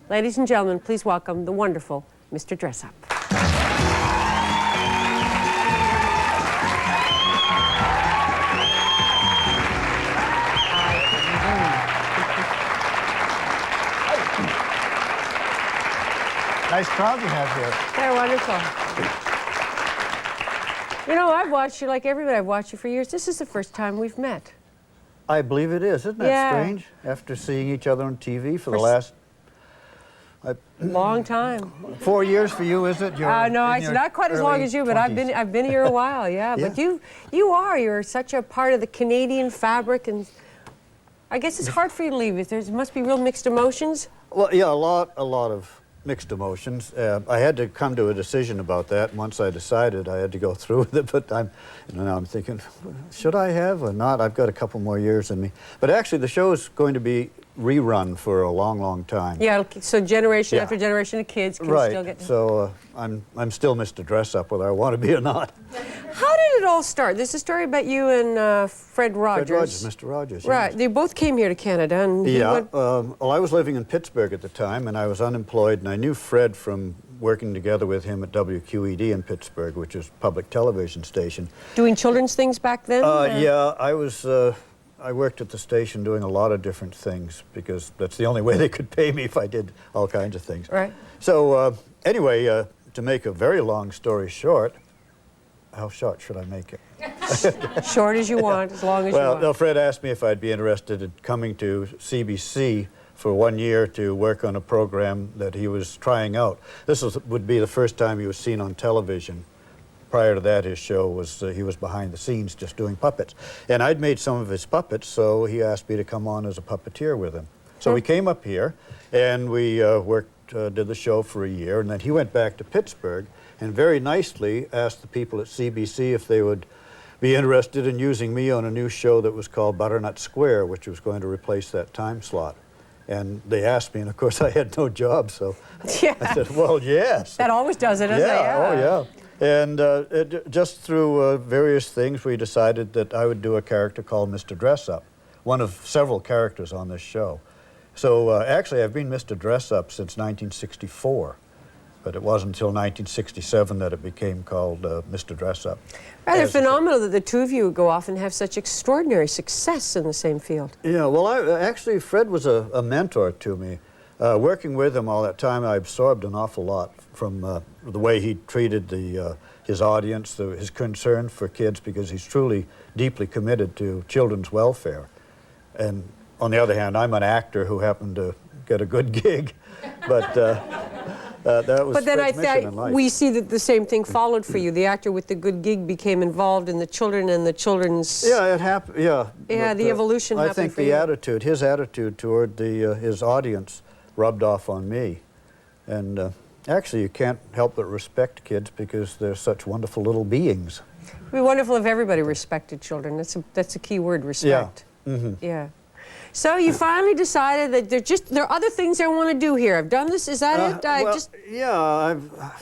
Ladies and gentlemen, please welcome the wonderful Mr. Dressup. Nice crowd you have here. They're wonderful. You know, I've watched you like everybody. I've watched you for years. This is the first time we've met. I believe it is. Isn't that strange? After seeing each other on TV for the last... long time. 4 years for you, is it? No, it's not quite as long as you, but 20s. I've been here a while, yeah. But you're such a part of the Canadian fabric, and I guess it's hard for you to leave it. There must be real mixed emotions. Well, yeah, a lot of mixed emotions. I had to come to a decision about that. Once I decided, I had to go through with it. But now I'm thinking, should I have or not? I've got a couple more years in me. But actually, the show is going to be rerun for a long, long time. Yeah, so generation after generation of kids can still get... So I'm still Mr. Dressup, whether I want to be or not. How did it all start? There's a story about you and Fred Rogers. Fred Rogers, Mr. Rogers. Right, yes. they both came here to Canada. And well, I was living in Pittsburgh at the time, and I was unemployed, and I knew Fred from working together with him at WQED in Pittsburgh, which is a public television station. Doing children's things back then? Yeah, I worked at the station doing a lot of different things because that's the only way they could pay me if I did all kinds of things. Right. So anyway, to make a very long story short, how short should I make it? Short as you want, as long as you want. Well, Fred asked me if I'd be interested in coming to CBC for 1 year to work on a program that he was trying out. This would be the first time he was seen on television. Prior to that, his show was, he was behind the scenes just doing puppets. And I'd made some of his puppets, so he asked me to come on as a puppeteer with him. So we came up here, and we did the show for a year, and then he went back to Pittsburgh and very nicely asked the people at CBC if they would be interested in using me on a new show that was called Butternut Square, which was going to replace that time slot. And they asked me, and of course I had no job, so I said, well, yes. That always does it, doesn't it? Yeah, oh yeah. And just through various things, we decided that I would do a character called Mr. Dressup, one of several characters on this show. So actually, I've been Mr. Dressup since 1964, but it wasn't until 1967 that it became called Mr. Dressup. Rather phenomenal that the two of you would go off and have such extraordinary success in the same field. Yeah, well, actually, Fred was a mentor to me. Working with him all that time, I absorbed an awful lot from the way he treated his audience, his concern for kids, because he's truly deeply committed to children's welfare. And on the other hand, I'm an actor who happened to get a good gig, but that was Fred's mission in life. We see that the same thing followed for you. The actor with the good gig became involved in the children and the children's... Yeah, it happened, yeah. Yeah, the evolution happened for you. I think the attitude, his attitude toward his audience rubbed off on me. And actually, you can't help but respect kids because they're such wonderful little beings. It would be wonderful if everybody respected children. That's a key word, respect. Yeah. Mm-hmm. Yeah. So you finally decided that there are other things I want to do here. I've done this. Is that it? Yeah,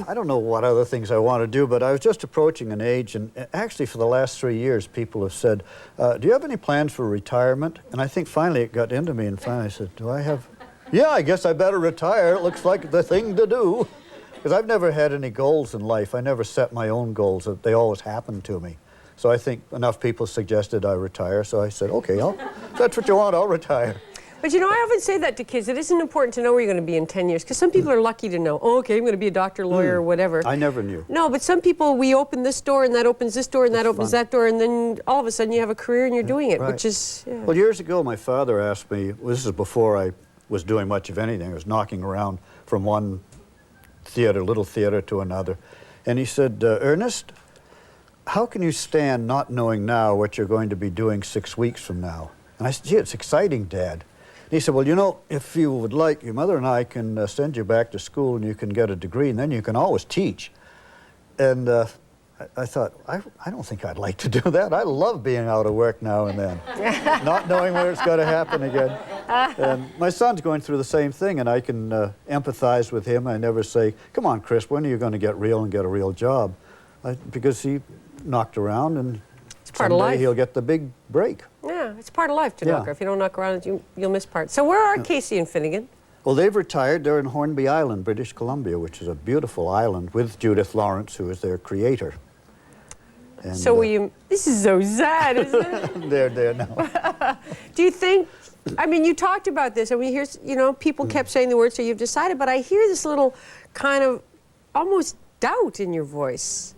I don't know what other things I want to do, but I was just approaching an age, and actually for the last 3 years, people have said, do you have any plans for retirement? And I think finally it got into me, and finally I said, do I have... Yeah, I guess I better retire. It looks like the thing to do. Because I've never had any goals in life. I never set my own goals. They always happened to me. So I think enough people suggested I retire, so I said, okay, if that's what you want, I'll retire. But you know, I often say that to kids. It isn't important to know where you're going to be in 10 years, because some people are lucky to know, oh, okay, I'm going to be a doctor, lawyer, or whatever. I never knew. No, but some people, we open this door, and that opens this door, and that opens that door, and then all of a sudden you have a career and you're doing it, which is... Yeah. Well, years ago, my father asked me, this is before I was doing much of anything. I was knocking around from one little theater to another. And he said, Ernest, how can you stand not knowing now what you're going to be doing 6 weeks from now? And I said, gee, it's exciting, Dad. And he said, well, you know, if you would like, your mother and I can send you back to school and you can get a degree, and then you can always teach. And I thought, I don't think I'd like to do that. I love being out of work now and then, not knowing where it's going to happen again. And my son's going through the same thing, and I can empathize with him. I never say, come on, Chris, when are you going to get real and get a real job? Because he knocked around, and someday he'll get the big break. Yeah, it's part of life to knock around. If you don't knock around, you'll miss parts. So where are Casey and Finnegan? Well, they've retired. They're in Hornby Island, British Columbia, which is a beautiful island, with Judith Lawrence, who is their creator. And, So will you, this is so sad, isn't it? they're there now. Do you think, I mean, you talked about this, and we hear, you know, people kept saying the word, so you've decided, but I hear this little kind of almost doubt in your voice.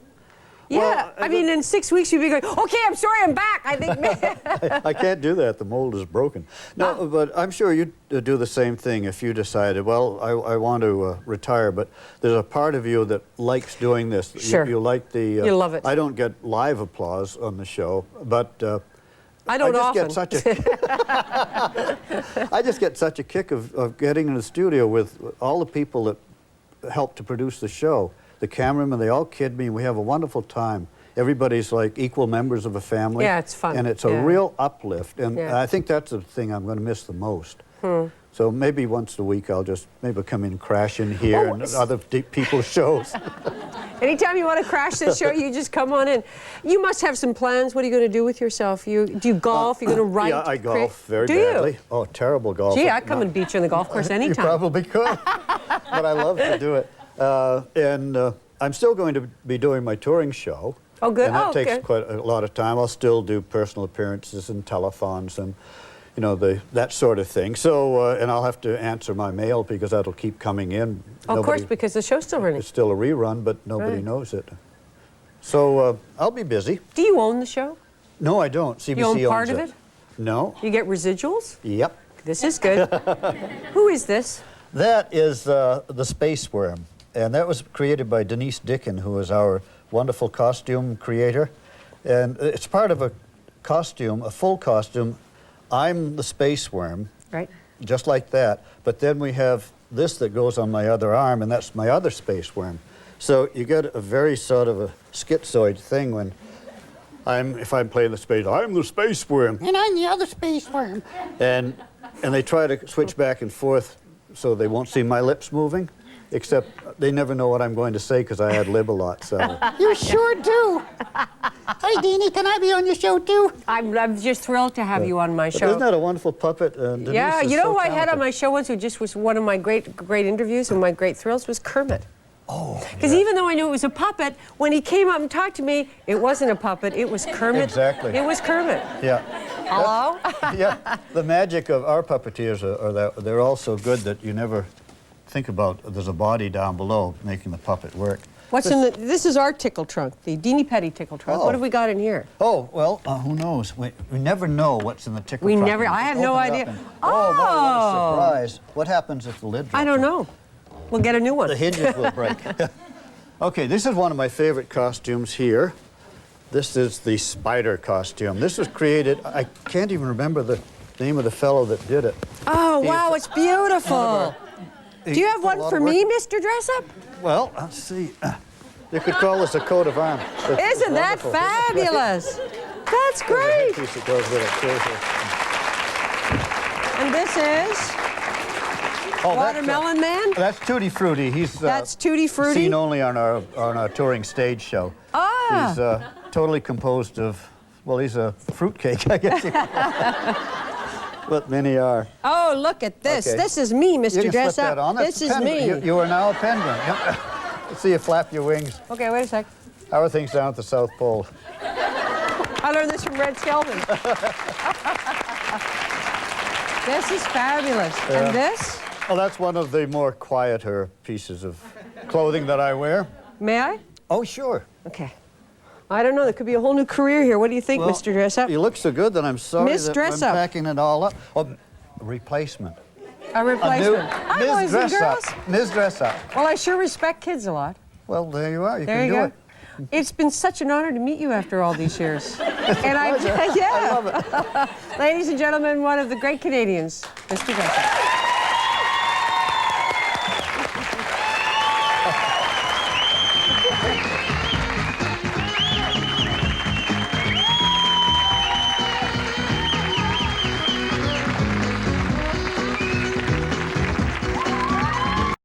Yeah, Well, I mean, in 6 weeks you'd be going, okay, I'm sorry, I'm back. I think. I can't do that. The mold is broken. No, but I'm sure you'd do the same thing if you decided, well, I want to retire, but there's a part of you that likes doing this. Sure. You like the... You love it. I don't get live applause on the show, but... I don't often. Get such a I just get such a kick of getting in the studio with all the people that help to produce the show. The cameramen, they all kid me, and we have a wonderful time. Everybody's like equal members of a family. Yeah, it's fun. And it's a real uplift, and Yeah. I think that's the thing I'm going to miss the most. So maybe once a week I'll just maybe come in and crash in here and other people's shows. Anytime you want to crash this show, you just come on in. You must have some plans. What are you going to do with yourself? Do you golf? You're going to write? Yeah, I golf very do badly. You? Oh, terrible golf. Gee, I'd come and beat you on the golf course anytime. You probably could, but I love to do it. I'm still going to be doing my touring show. Oh, good. And that Oh, takes good. quite a lot of time. I'll still do personal appearances and telethons and, you know, that sort of thing. So, and I'll have to answer my mail because that'll keep coming in. Of course, because the show's still running. It's still a rerun, but nobody Right. knows it. So I'll be busy. Do you own the show? No, I don't. CBC You own owns part of it? No. You get residuals? Yep. This is good. Who is this? That is the space worm, and that was created by Denise Dickin, who is our wonderful costume creator. And it's part of a costume, a full costume. I'm the space worm, Right. just like that. But then we have this that goes on my other arm, and that's my other space worm. So you get a very sort of a schizoid thing when if I'm playing the space, I'm the space worm, and I'm the other space worm. And they try to switch back and forth so they won't see my lips moving, except they never know what I'm going to say because I ad lib a lot. So You sure do. Hey, DINI, can I be on your show too? I'm just thrilled to have you on my show. Isn't that a wonderful puppet? Denise Yeah, is you know so who I had on talented. my show once who just was one of my great interviews and my great thrills was Kermit. Oh, Because even though I knew it was a puppet, when he came up and talked to me, it wasn't a puppet, it was Kermit. Exactly. It was Kermit. yeah. Hello? Yeah, the magic of our puppeteers are that they're all so good that you never think about there's a body down below making the puppet work. What's in the, this is our tickle trunk, the DINI Petty tickle trunk. Oh. What have we got in here? Oh, well, who knows? We never know what's in the tickle We trunk. never- I have no Open it idea. up and- oh, boy, what a Oh. surprise. What happens if the lid drops? I don't know. We'll get a new one. The hinges will break. Okay, this is one of my favorite costumes here. This is the spider costume. This was created, I can't even remember the name of the fellow that did it. Oh, wow, it's beautiful. Do you have one for me, Mr. Dressup? Well, let's see. You could call this a coat of arms. Isn't that wonderful. fabulous? That's There's a great. piece that goes with it, too. And this is Oh, Watermelon Man? That's Tutti Frutti. He's That's Tutti Frutti? seen only on our touring stage show. Ah. He's totally composed of, well, he's a fruitcake, I guess. But many are. Oh, look at this. Okay. This is me, You Mr. can slip Dressup. that on. That's This is penguin. me. You are now a penguin. Yep. Let's see you flap your wings. Okay, wait a sec. How are things down at the South Pole? I learned this from Red Skelton. This is fabulous. Yeah. And this? Well, that's one of the more quieter pieces of clothing that I wear. May I? Oh, sure. Okay. I don't know. There could be a whole new career here. What do you think, Well, Mr. Dressup? You look so good that I'm sorry Miss that Dressup. I'm packing it all up. Oh, replacement. A replacement. A new Hi, boys and girls. Ms. Dressup. Well, I sure respect kids a lot. Well, there you are. You There can you do go. it. It's been such an honor to meet you after all these years. And I yeah. love it. Ladies and gentlemen, one of the great Canadians, Mr. Dressup.